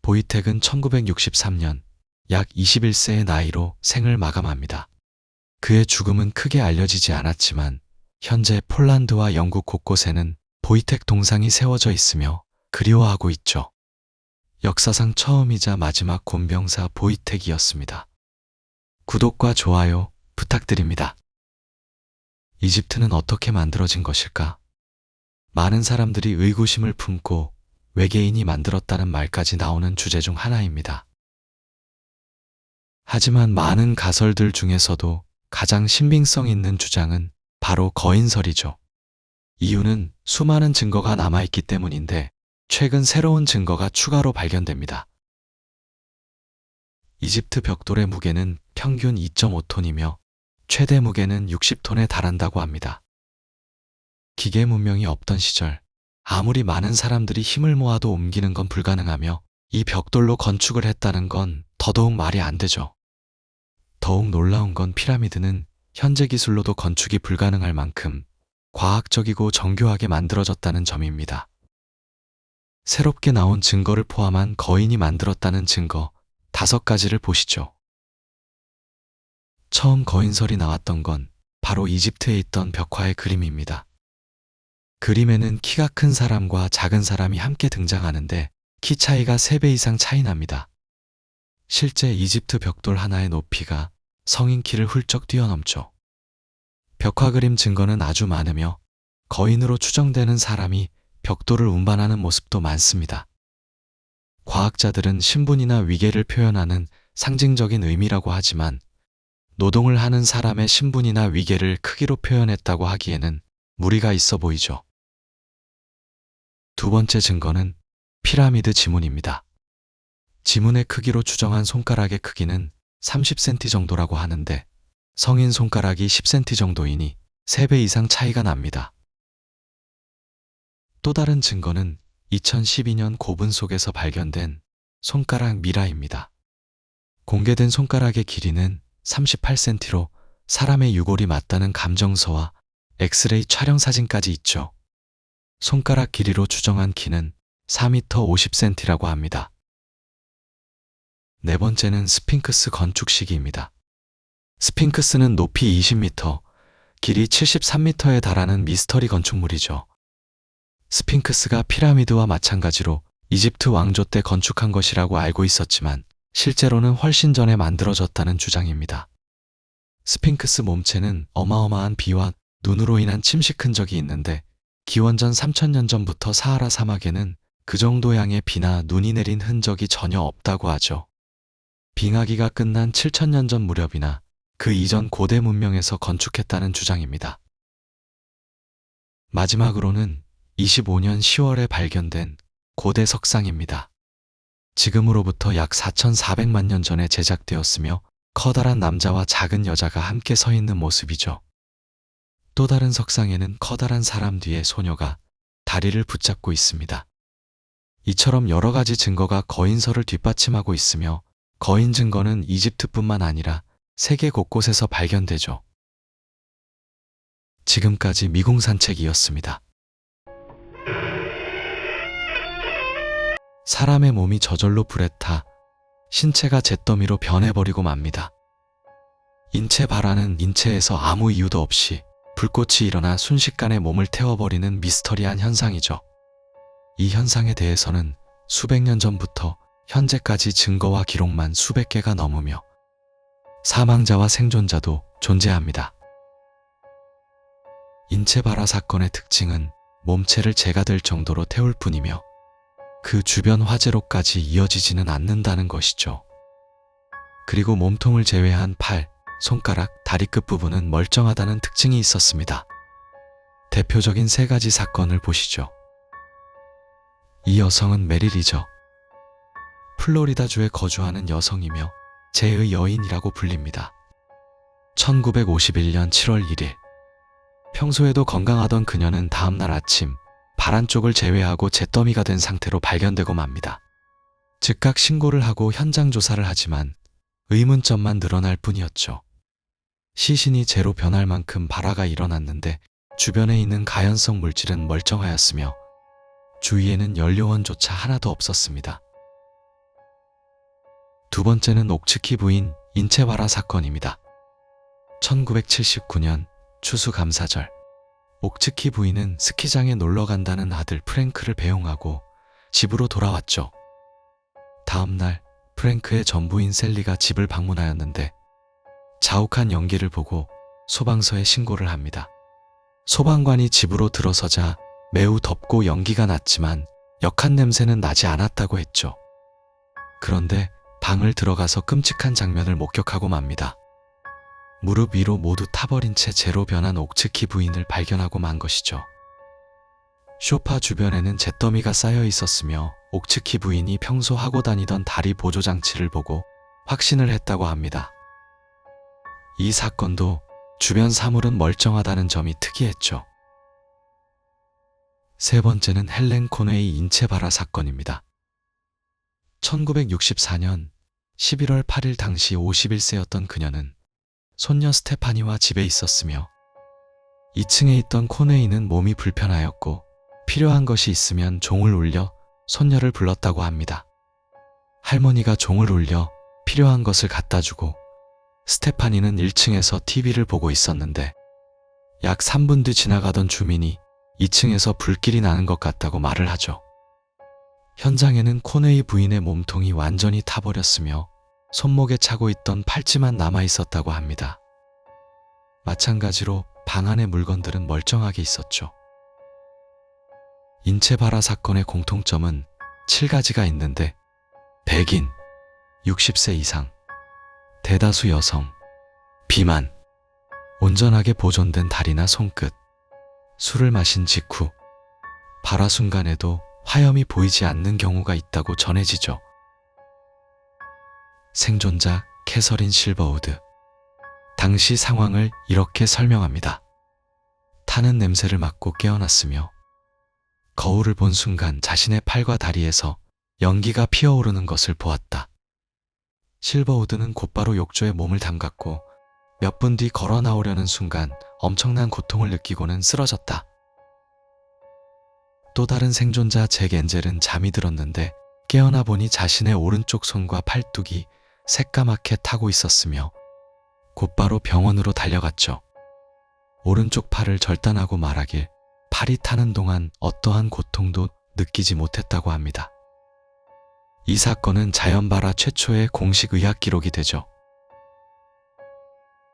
Speaker 1: 보이택은 1963년 약 21세의 나이로 생을 마감합니다. 그의 죽음은 크게 알려지지 않았지만 현재 폴란드와 영국 곳곳에는 보이택 동상이 세워져 있으며 그리워하고 있죠. 역사상 처음이자 마지막 곰병사 보이택이었습니다. 구독과 좋아요 부탁드립니다. 이집트는 어떻게 만들어진 것일까? 많은 사람들이 의구심을 품고 외계인이 만들었다는 말까지 나오는 주제 중 하나입니다. 하지만 많은 가설들 중에서도 가장 신빙성 있는 주장은 바로 거인설이죠. 이유는 수많은 증거가 남아있기 때문인데 최근 새로운 증거가 추가로 발견됩니다. 이집트 벽돌의 무게는 평균 2.5톤이며 최대 무게는 60톤에 달한다고 합니다. 기계 문명이 없던 시절 아무리 많은 사람들이 힘을 모아도 옮기는 건 불가능하며 이 벽돌로 건축을 했다는 건 더더욱 말이 안 되죠. 더욱 놀라운 건 피라미드는 현재 기술로도 건축이 불가능할 만큼 과학적이고 정교하게 만들어졌다는 점입니다. 새롭게 나온 증거를 포함한 거인이 만들었다는 증거 5가지를 보시죠. 처음 거인설이 나왔던 건 바로 이집트에 있던 벽화의 그림입니다. 그림에는 키가 큰 사람과 작은 사람이 함께 등장하는데 키 차이가 3배 이상 차이 납니다. 실제 이집트 벽돌 하나의 높이가 성인 키를 훌쩍 뛰어넘죠. 벽화 그림 증거는 아주 많으며 거인으로 추정되는 사람이 벽돌을 운반하는 모습도 많습니다. 과학자들은 신분이나 위계를 표현하는 상징적인 의미라고 하지만 노동을 하는 사람의 신분이나 위계를 크기로 표현했다고 하기에는 무리가 있어 보이죠. 두 번째 증거는 피라미드 지문입니다. 지문의 크기로 추정한 손가락의 크기는 30cm 정도라고 하는데 성인 손가락이 10cm 정도이니 3배 이상 차이가 납니다. 또 다른 증거는 2012년 고분 속에서 발견된 손가락 미라입니다. 공개된 손가락의 길이는 38cm로 사람의 유골이 맞다는 감정서와 엑스레이 촬영 사진까지 있죠. 손가락 길이로 추정한 키는 4m 50cm라고 합니다. 네 번째는 스핑크스 건축 시기입니다. 스핑크스는 높이 20m, 길이 73m에 달하는 미스터리 건축물이죠. 스핑크스가 피라미드와 마찬가지로 이집트 왕조 때 건축한 것이라고 알고 있었지만 실제로는 훨씬 전에 만들어졌다는 주장입니다. 스핑크스 몸체는 어마어마한 비와 눈으로 인한 침식 흔적이 있는데 기원전 3000년 전부터 사하라 사막에는 그 정도 양의 비나 눈이 내린 흔적이 전혀 없다고 하죠. 빙하기가 끝난 7000년 전 무렵이나 그 이전 고대 문명에서 건축했다는 주장입니다. 마지막으로는 25년 10월에 발견된 고대 석상입니다. 지금으로부터 약 4400만 년 전에 제작되었으며 커다란 남자와 작은 여자가 함께 서 있는 모습이죠. 또 다른 석상에는 커다란 사람 뒤에 소녀가 다리를 붙잡고 있습니다. 이처럼 여러 가지 증거가 거인설을 뒷받침하고 있으며 거인 증거는 이집트뿐만 아니라 세계 곳곳에서 발견되죠. 지금까지 미궁산책이었습니다. 사람의 몸이 저절로 불에 타 신체가 잿더미로 변해버리고 맙니다. 인체발화는 인체에서 아무 이유도 없이 불꽃이 일어나 순식간에 몸을 태워버리는 미스터리한 현상이죠. 이 현상에 대해서는 수백 년 전부터 현재까지 증거와 기록만 수백 개가 넘으며 사망자와 생존자도 존재합니다. 인체발화 사건의 특징은 몸체를 재가 될 정도로 태울 뿐이며 그 주변 화재로까지 이어지지는 않는다는 것이죠. 그리고 몸통을 제외한 팔, 손가락, 다리 끝부분은 멀쩡하다는 특징이 있었습니다. 대표적인 세 가지 사건을 보시죠. 이 여성은 메릴이죠. 플로리다주에 거주하는 여성이며 제의 여인이라고 불립니다. 1951년 7월 1일 평소에도 건강하던 그녀는 다음날 아침 발 한쪽을 제외하고 잿더미가 된 상태로 발견되고 맙니다. 즉각 신고를 하고 현장 조사를 하지만 의문점만 늘어날 뿐이었죠. 시신이 재로 변할 만큼 발화가 일어났는데 주변에 있는 가연성 물질은 멀쩡하였으며 주위에는 연료원조차 하나도 없었습니다. 두 번째는 옥츠키 부인 인체발화 사건입니다. 1979년 추수감사절 옥츠키 부인은 스키장에 놀러 간다는 아들 프랭크를 배웅하고 집으로 돌아왔죠. 다음 날 프랭크의 전부인 셀리가 집을 방문하였는데 자욱한 연기를 보고 소방서에 신고를 합니다. 소방관이 집으로 들어서자 매우 덥고 연기가 났지만 역한 냄새는 나지 않았다고 했죠. 그런데 방을 들어가서 끔찍한 장면을 목격하고 맙니다. 무릎 위로 모두 타버린 채 재로 변한 옥츠키 부인을 발견하고 만 것이죠. 소파 주변에는 잿더미가 쌓여 있었으며 옥츠키 부인이 평소 하고 다니던 다리 보조 장치를 보고 확신을 했다고 합니다. 이 사건도 주변 사물은 멀쩡하다는 점이 특이했죠. 세 번째는 헬렌 코네이 인체발화 사건입니다. 1964년 11월 8일 당시 51세였던 그녀는 손녀 스테파니와 집에 있었으며 2층에 있던 코네이는 몸이 불편하였고 필요한 것이 있으면 종을 울려 손녀를 불렀다고 합니다. 할머니가 종을 울려 필요한 것을 갖다 주고 스테파니는 1층에서 TV를 보고 있었는데 약 3분 뒤 지나가던 주민이 2층에서 불길이 나는 것 같다고 말을 하죠. 현장에는 코네이 부인의 몸통이 완전히 타버렸으며 손목에 차고 있던 팔찌만 남아 있었다고 합니다. 마찬가지로 방 안의 물건들은 멀쩡하게 있었죠. 인체발화 사건의 공통점은 7가지가 있는데 백인, 60세 이상, 대다수 여성, 비만, 온전하게 보존된 다리나 손끝, 술을 마신 직후, 발화 순간에도 화염이 보이지 않는 경우가 있다고 전해지죠. 생존자 캐서린 실버우드. 당시 상황을 이렇게 설명합니다. 타는 냄새를 맡고 깨어났으며 거울을 본 순간 자신의 팔과 다리에서 연기가 피어오르는 것을 보았다. 실버우드는 곧바로 욕조에 몸을 담갔고 몇 분 뒤 걸어 나오려는 순간 엄청난 고통을 느끼고는 쓰러졌다. 또 다른 생존자 잭 엔젤은 잠이 들었는데 깨어나 보니 자신의 오른쪽 손과 팔뚝이 새까맣게 타고 있었으며 곧바로 병원으로 달려갔죠. 오른쪽 팔을 절단하고 말하길 팔이 타는 동안 어떠한 고통도 느끼지 못했다고 합니다. 이 사건은 자연발화 최초의 공식 의학 기록이 되죠.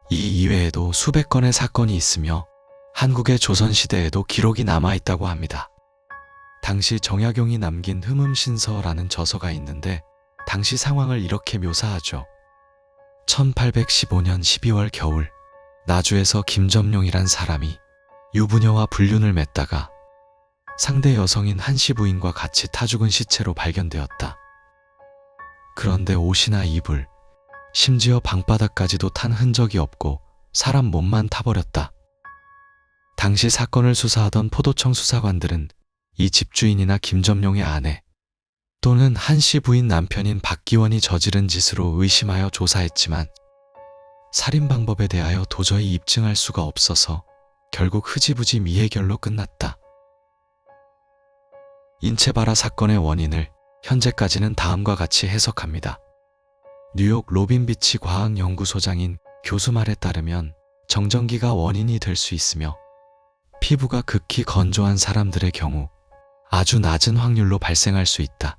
Speaker 1: 이 이외에도 수백 건의 사건이 있으며 한국의 조선시대에도 기록이 남아있다고 합니다. 당시 정약용이 남긴 흠음신서라는 저서가 있는데 당시 상황을 이렇게 묘사하죠. 1815년 12월 겨울 나주에서 김점룡이란 사람이 유부녀와 불륜을 맺다가 상대 여성인 한씨 부인과 같이 타 죽은 시체로 발견되었다. 그런데 옷이나 이불, 심지어 방바닥까지도 탄 흔적이 없고 사람 몸만 타버렸다. 당시 사건을 수사하던 포도청 수사관들은 이 집주인이나 김점룡의 아내 또는 한씨 부인 남편인 박기원이 저지른 짓으로 의심하여 조사했지만 살인 방법에 대하여 도저히 입증할 수가 없어서 결국 흐지부지 미해결로 끝났다. 인체발화 사건의 원인을 현재까지는 다음과 같이 해석합니다. 뉴욕 로빈비치 과학연구소장인 교수 말에 따르면 정전기가 원인이 될 수 있으며 피부가 극히 건조한 사람들의 경우 아주 낮은 확률로 발생할 수 있다.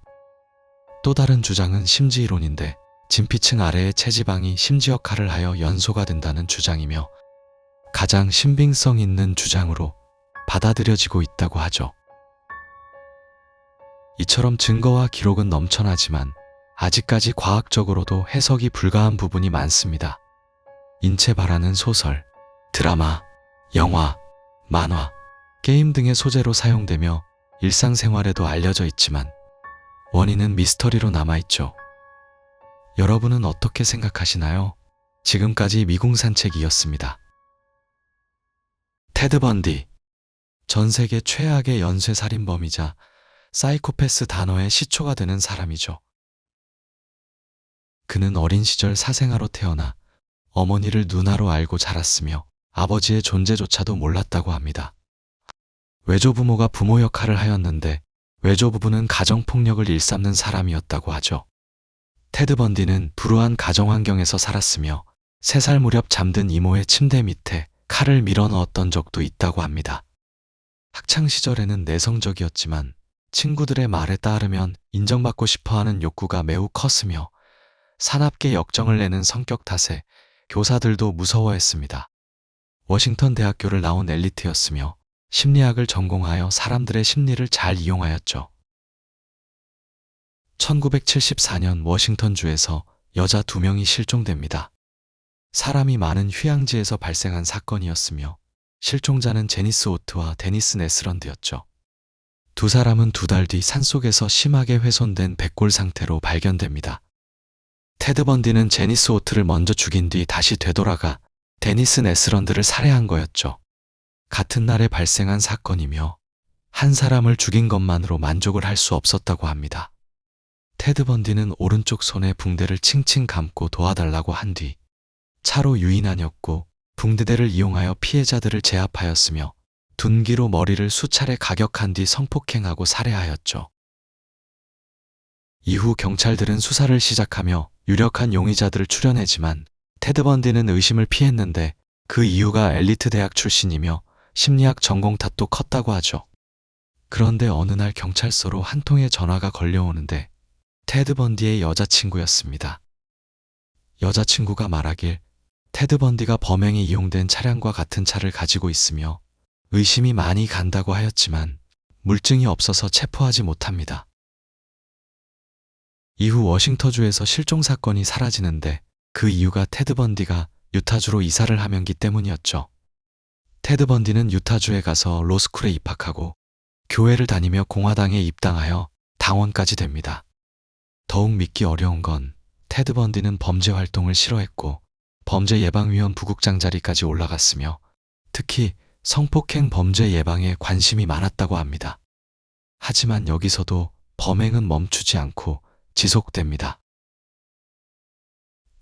Speaker 1: 또 다른 주장은 심지이론인데 진피층 아래의 체지방이 심지 역할을 하여 연소가 된다는 주장이며 가장 신빙성 있는 주장으로 받아들여지고 있다고 하죠. 이처럼 증거와 기록은 넘쳐나지만 아직까지 과학적으로도 해석이 불가한 부분이 많습니다. 인체발화는 소설, 드라마, 영화, 만화, 게임 등의 소재로 사용되며 일상생활에도 알려져 있지만 원인은 미스터리로 남아있죠. 여러분은 어떻게 생각하시나요? 지금까지 미궁산책이었습니다. 테드 번디, 전 세계 최악의 연쇄살인범이자 사이코패스 단어의 시초가 되는 사람이죠. 그는 어린 시절 사생아로 태어나 어머니를 누나로 알고 자랐으며 아버지의 존재조차도 몰랐다고 합니다. 외조부모가 부모 역할을 하였는데 외조부부는 가정폭력을 일삼는 사람이었다고 하죠. 테드 번디는 불우한 가정환경에서 살았으며 3살 무렵 잠든 이모의 침대 밑에 칼을 밀어 넣었던 적도 있다고 합니다. 학창시절에는 내성적이었지만 친구들의 말에 따르면 인정받고 싶어하는 욕구가 매우 컸으며 사납게 역정을 내는 성격 탓에 교사들도 무서워했습니다. 워싱턴 대학교를 나온 엘리트였으며 심리학을 전공하여 사람들의 심리를 잘 이용하였죠. 1974년 워싱턴주에서 여자 2명이 실종됩니다. 사람이 많은 휴양지에서 발생한 사건이었으며 실종자는 제니스 오트와 데니스 네스런드였죠. 두 사람은 2달 뒤 산속에서 심하게 훼손된 백골 상태로 발견됩니다. 테드 번디는 제니스 오트를 먼저 죽인 뒤 다시 되돌아가 데니스 네스런드를 살해한 거였죠. 같은 날에 발생한 사건이며 한 사람을 죽인 것만으로 만족을 할 수 없었다고 합니다. 테드 번디는 오른쪽 손에 붕대를 칭칭 감고 도와달라고 한 뒤 차로 유인하였고 붕대대를 이용하여 피해자들을 제압하였으며 둔기로 머리를 수차례 가격한 뒤 성폭행하고 살해하였죠. 이후 경찰들은 수사를 시작하며 유력한 용의자들을 추려내지만 테드 번디는 의심을 피했는데 그 이유가 엘리트 대학 출신이며 심리학 전공 탓도 컸다고 하죠. 그런데 어느 날 경찰서로 한 통의 전화가 걸려오는데 테드 번디의 여자친구였습니다. 여자친구가 말하길 테드 번디가 범행에 이용된 차량과 같은 차를 가지고 있으며 의심이 많이 간다고 하였지만 물증이 없어서 체포하지 못합니다. 이후 워싱턴주에서 실종 사건이 사라지는데 그 이유가 테드 번디가 유타주로 이사를 하면기 때문이었죠. 테드 번디는 유타주에 가서 로스쿨에 입학하고 교회를 다니며 공화당에 입당하여 당원까지 됩니다. 더욱 믿기 어려운 건 테드 번디는 범죄 활동을 싫어했고 범죄예방위원 부국장 자리까지 올라갔으며 특히 성폭행 범죄 예방에 관심이 많았다고 합니다. 하지만 여기서도 범행은 멈추지 않고 지속됩니다.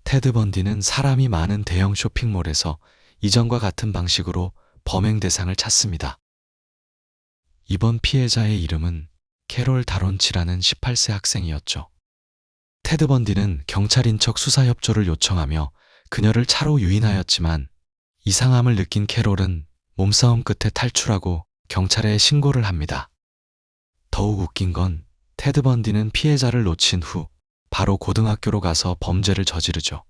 Speaker 1: 테드 번디는 사람이 많은 대형 쇼핑몰에서 이전과 같은 방식으로 범행 대상을 찾습니다. 이번 피해자의 이름은 캐롤 다론치라는 18세 학생이었죠. 테드 번디는 경찰인 척 수사 협조를 요청하며 그녀를 차로 유인하였지만 이상함을 느낀 캐롤은 몸싸움 끝에 탈출하고 경찰에 신고를 합니다. 더욱 웃긴 건 테드 번디는 피해자를 놓친 후 바로 고등학교로 가서 범죄를 저지르죠.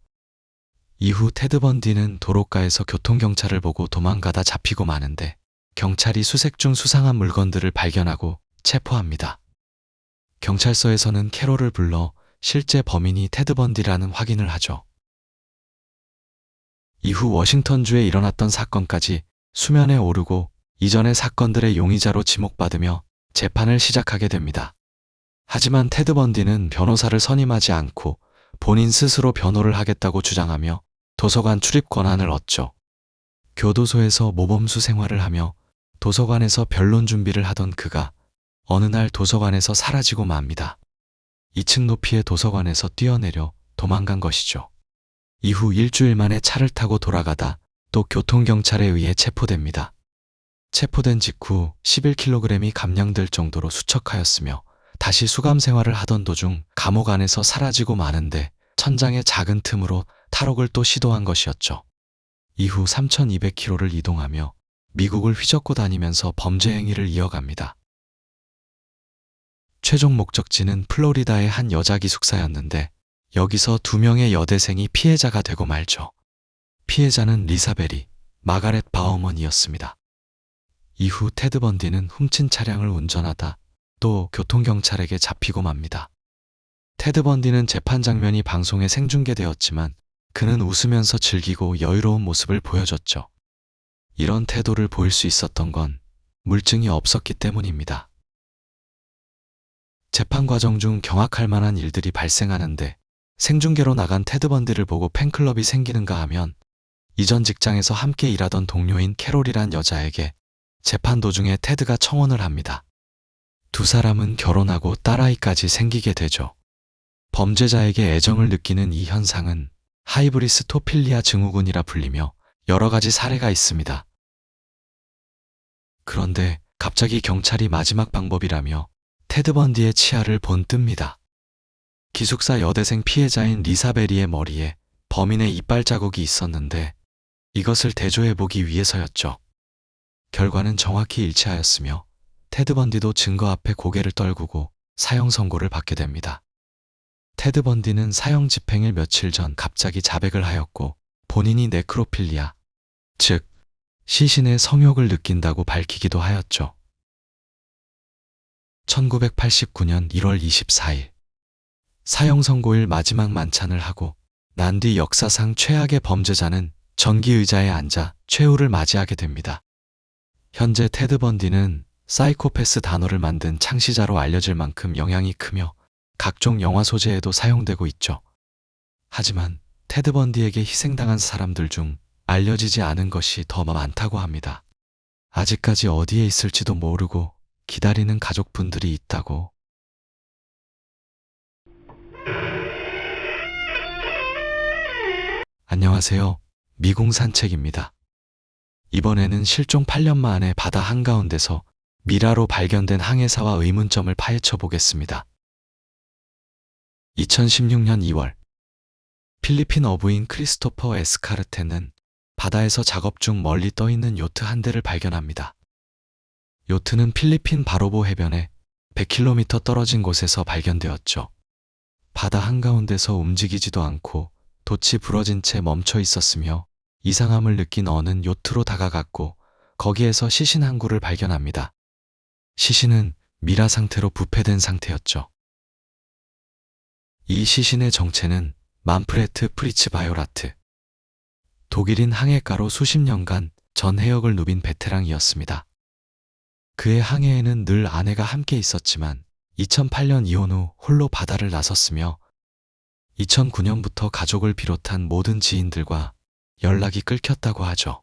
Speaker 1: 이후 테드 번디는 도로가에서 교통경찰을 보고 도망가다 잡히고 마는데 경찰이 수색 중 수상한 물건들을 발견하고 체포합니다. 경찰서에서는 캐롤을 불러 실제 범인이 테드 번디라는 확인을 하죠. 이후 워싱턴주에 일어났던 사건까지 수면에 오르고 이전의 사건들의 용의자로 지목받으며 재판을 시작하게 됩니다. 하지만 테드 번디는 변호사를 선임하지 않고 본인 스스로 변호를 하겠다고 주장하며 도서관 출입 권한을 얻죠. 교도소에서 모범수 생활을 하며 도서관에서 변론 준비를 하던 그가 어느 날 도서관에서 사라지고 맙니다. 2층 높이의 도서관에서 뛰어내려 도망간 것이죠. 이후 일주일 만에 차를 타고 돌아가다 또 교통경찰에 의해 체포됩니다. 체포된 직후 11kg이 감량될 정도로 수척하였으며 다시 수감 생활을 하던 도중 감옥 안에서 사라지고 마는데 천장의 작은 틈으로 탈옥을 또 시도한 것이었죠. 이후 3200km를 이동하며 미국을 휘젓고 다니면서 범죄 행위를 이어갑니다. 최종 목적지는 플로리다의 한 여자 기숙사였는데 여기서 2명의 여대생이 피해자가 되고 말죠. 피해자는 리사 베리, 마가렛 바우먼이었습니다. 이후 테드 번디는 훔친 차량을 운전하다 또 교통경찰에게 잡히고 맙니다. 테드 번디는 재판 장면이 방송에 생중계되었지만 그는 웃으면서 즐기고 여유로운 모습을 보여줬죠. 이런 태도를 보일 수 있었던 건 물증이 없었기 때문입니다. 재판 과정 중 경악할 만한 일들이 발생하는데 생중계로 나간 테드 번디를 보고 팬클럽이 생기는가 하면 이전 직장에서 함께 일하던 동료인 캐롤이란 여자에게 재판 도중에 테드가 청혼을 합니다. 두 사람은 결혼하고 딸아이까지 생기게 되죠. 범죄자에게 애정을 느끼는 이 현상은 하이브리스토필리아 증후군이라 불리며 여러 가지 사례가 있습니다. 그런데 갑자기 경찰이 마지막 방법이라며 테드 번디의 치아를 본뜹니다. 기숙사 여대생 피해자인 리사 베리의 머리에 범인의 이빨 자국이 있었는데 이것을 대조해보기 위해서였죠. 결과는 정확히 일치하였으며 테드 번디도 증거 앞에 고개를 떨구고 사형 선고를 받게 됩니다. 테드 번디는 사형 집행일 며칠 전 갑자기 자백을 하였고 본인이 네크로필리아, 즉 시신의 성욕을 느낀다고 밝히기도 하였죠. 1989년 1월 24일 사형 선고일 마지막 만찬을 하고 난 뒤 역사상 최악의 범죄자는 전기의자에 앉아 최후를 맞이하게 됩니다. 현재 테드 번디는 사이코패스 단어를 만든 창시자로 알려질 만큼 영향이 크며 각종 영화 소재에도 사용되고 있죠. 하지만 테드 번디에게 희생당한 사람들 중 알려지지 않은 것이 더 많다고 합니다. 아직까지 어디에 있을지도 모르고 기다리는 가족분들이 있다고. 안녕하세요. 미궁산책입니다. 이번에는 실종 8년 만에 바다 한가운데서 미라로 발견된 항해사와 의문점을 파헤쳐 보겠습니다. 2016년 2월 필리핀 어부인 크리스토퍼 에스카르테는 바다에서 작업 중 멀리 떠있는 요트 한 대를 발견합니다. 요트는 필리핀 바로보 해변에 100km 떨어진 곳에서 발견되었죠. 바다 한가운데서 움직이지도 않고 돛이 부러진 채 멈춰 있었으며 이상함을 느낀 어는 요트로 다가갔고 거기에서 시신 한 구를 발견합니다. 시신은 미라 상태로 부패된 상태였죠. 이 시신의 정체는 만프레트 프리츠 바이오라트, 독일인 항해가로 수십 년간 전 해역을 누빈 베테랑이었습니다. 그의 항해에는 늘 아내가 함께 있었지만 2008년 이혼 후 홀로 바다를 나섰으며 2009년부터 가족을 비롯한 모든 지인들과 연락이 끊겼다고 하죠.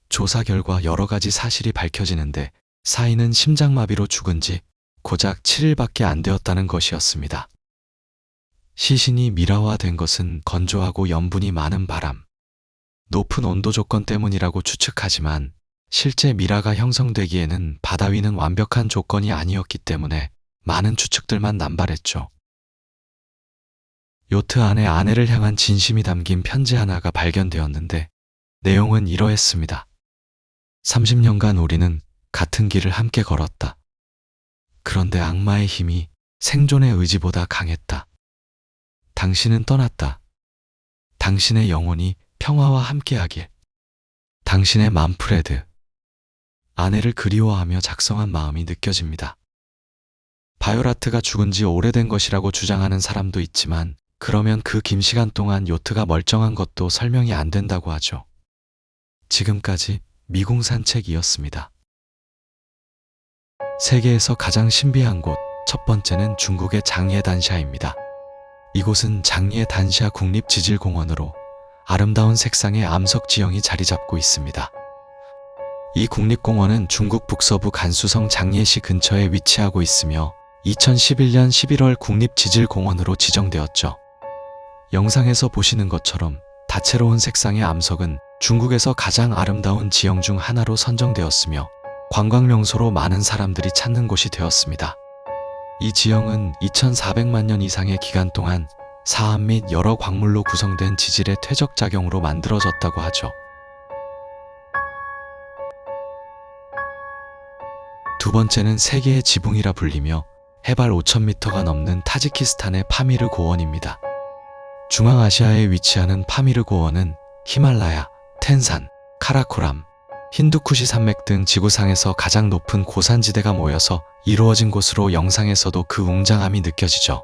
Speaker 1: 조사 결과 여러 가지 사실이 밝혀지는데 사인은 심장마비로 죽은 지 고작 7일밖에 안 되었다는 것이었습니다. 시신이 미라화된 것은 건조하고 염분이 많은 바람, 높은 온도 조건 때문이라고 추측하지만 실제 미라가 형성되기에는 바다 위는 완벽한 조건이 아니었기 때문에 많은 추측들만 남발했죠. 요트 안에 아내를 향한 진심이 담긴 편지 하나가 발견되었는데 내용은 이러했습니다. 30년간 우리는 같은 길을 함께 걸었다. 그런데 악마의 힘이 생존의 의지보다 강했다. 당신은 떠났다. 당신의 영혼이 평화와 함께하길. 당신의 만프레드. 아내를 그리워하며 작성한 마음이 느껴집니다. 바요라트가 죽은 지 오래된 것이라고 주장하는 사람도 있지만 그러면 그 긴 시간 동안 요트가 멀쩡한 것도 설명이 안 된다고 하죠. 지금까지 미궁 산책이었습니다. 세계에서 가장 신비한 곳, 첫 번째는 중국의 장예 단샤입니다. 이곳은 장예 단샤 국립지질공원으로 아름다운 색상의 암석 지형이 자리 잡고 있습니다. 이 국립공원은 중국 북서부 간수성 장예시 근처에 위치하고 있으며 2011년 11월 국립지질공원으로 지정되었죠. 영상에서 보시는 것처럼 다채로운 색상의 암석은 중국에서 가장 아름다운 지형 중 하나로 선정되었으며 관광 명소로 많은 사람들이 찾는 곳이 되었습니다. 이 지형은 2400만 년 이상의 기간 동안 사암 및 여러 광물로 구성된 지질의 퇴적작용으로 만들어졌다고 하죠. 두 번째는 세계의 지붕이라 불리며 해발 5000m가 넘는 타지키스탄의 파미르 고원입니다. 중앙아시아에 위치하는 파미르 고원은 히말라야, 텐산, 카라코람, 힌두쿠시 산맥 등 지구상에서 가장 높은 고산지대가 모여서 이루어진 곳으로 영상에서도 그 웅장함이 느껴지죠.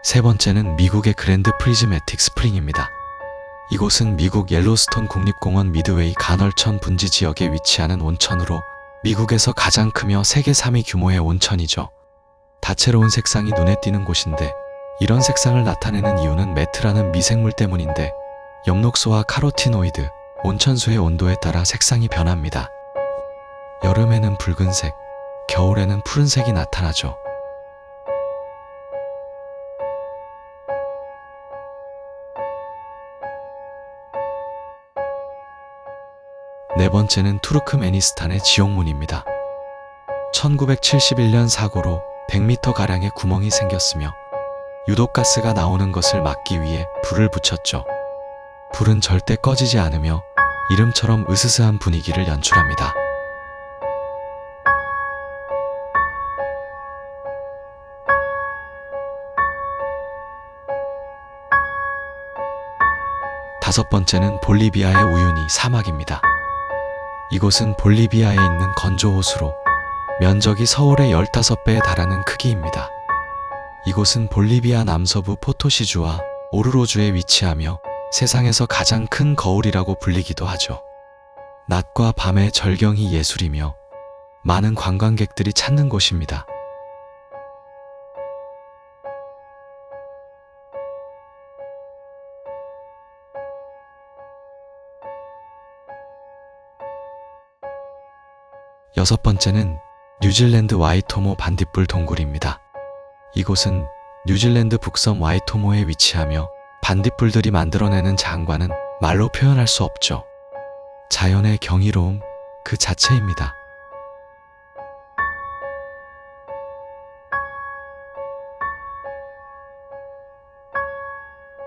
Speaker 1: 세 번째는 미국의 그랜드 프리즈매틱 스프링입니다. 이곳은 미국 옐로스톤 국립공원 미드웨이 간헐천 분지 지역에 위치하는 온천으로 미국에서 가장 크며 세계 3위 규모의 온천이죠. 다채로운 색상이 눈에 띄는 곳인데 이런 색상을 나타내는 이유는 메트라는 미생물 때문인데 엽록소와 카로티노이드, 온천수의 온도에 따라 색상이 변합니다. 여름에는 붉은색, 겨울에는 푸른색이 나타나죠. 네 번째는 투르크메니스탄의 지옥문입니다. 1971년 사고로 100m가량의 구멍이 생겼으며 유독가스가 나오는 것을 막기 위해 불을 붙였죠. 불은 절대 꺼지지 않으며 이름처럼 으스스한 분위기를 연출합니다. 다섯 번째는 볼리비아의 우유니 사막입니다. 이곳은 볼리비아에 있는 건조 호수로 면적이 서울의 15배에 달하는 크기입니다. 이곳은 볼리비아 남서부 포토시주와 오르로주에 위치하며 세상에서 가장 큰 거울이라고 불리기도 하죠. 낮과 밤의 절경이 예술이며 많은 관광객들이 찾는 곳입니다. 여섯 번째는 뉴질랜드 와이토모 반딧불 동굴입니다. 이곳은 뉴질랜드 북섬 와이토모에 위치하며 반딧불들이 만들어내는 장관은 말로 표현할 수 없죠. 자연의 경이로움 그 자체입니다.